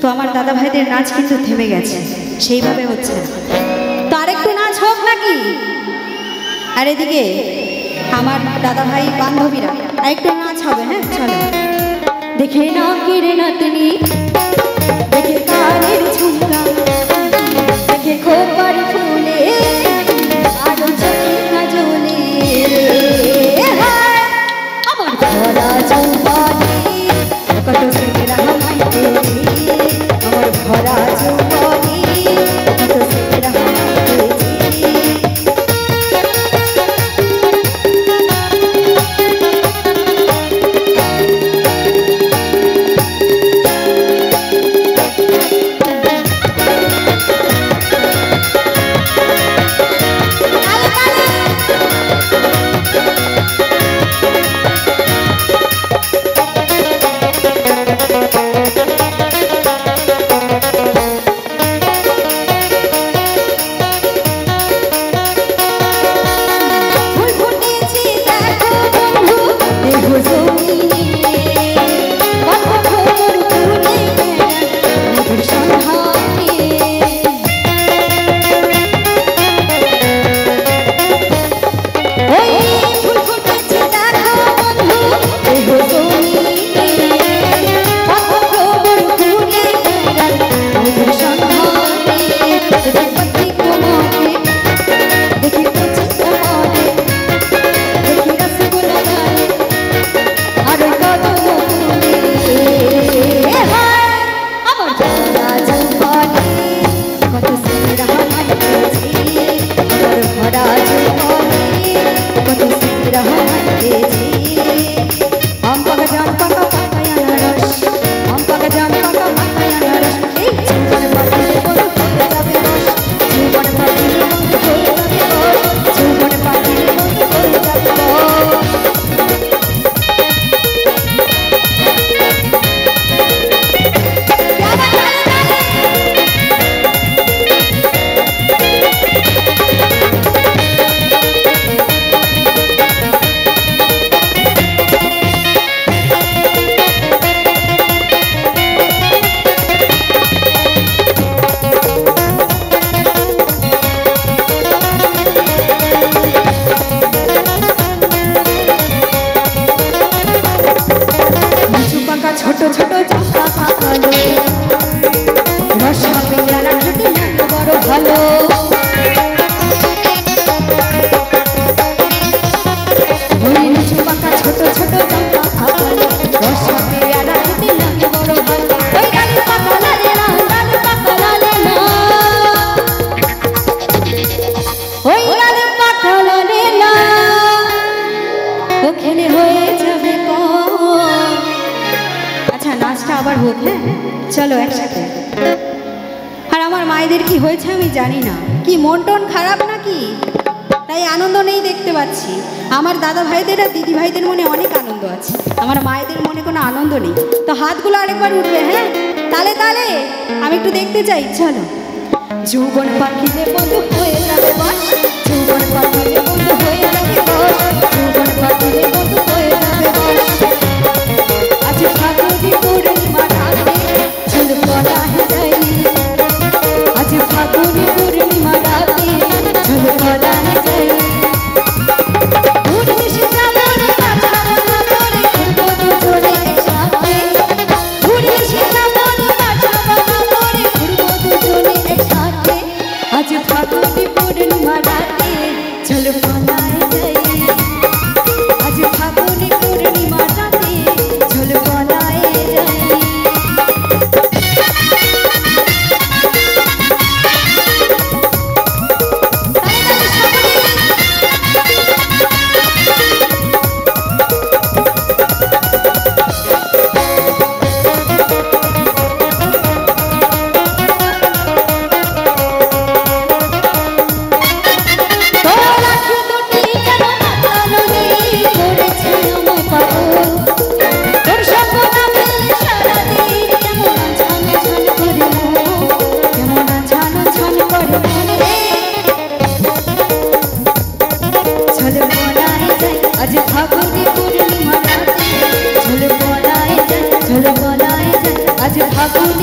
তো আমার দাদা ভাইদের নাচ কিন্তু থেমে গেছে, সেইভাবে হচ্ছে না। তো আরেকটু নাচ হোক নাকি? আর এদিকে আমার দাদা ভাই বান্ধবীরা আরেকটু নাচ হবে। হ্যাঁ চলো। দেখে না কিরে নাতনি, দেখে কানের ঝুমকা, দেখে খোপার ফুলে আরো চোখে কাজলে, আমার ভরা যৌবনে কত সেরা হামাইতেছি, আমার ভরা যৌবনে কত সেরা হামাইতেছি। চলো একসাথে। আর আমার মায়েদের কি হয়েছে আমি জানি না, কি মন টন খারাপ নাকি, তাই আনন্দ নেই দেখতে পাচ্ছি। আমার দাদা ভাইদের আর দিদি ভাইদের মনে অনেক আনন্দ আছে, আমার মায়েদের মনে কোনো আনন্দ নেই। তো হাতগুলো আরেকবার উঠবে। হ্যাঁ তালে তালে আমি একটু দেখতে চাই। চলো। যৌবন পাখিতে বন্ধু হয়ে যাবে বাস, যৌবন পাখিতে বন্ধু হয়ে যাবে বাস, যৌবন পাখিতে বন্ধু হয়ে যাবে বাস। আজ ফাগুনি পূর্ণিমা রাতে চল পলাহে যাই, আজ ফাগুনি পূর্ণিমা রাতে চল পলাহে যাই। আজ ফাগুনি পূর্ণিমা রাতে চল পলাহে যাই, আজ ফাগুনি পূর্ণিমা রাতে চল পলাহে যাই। आज फागुन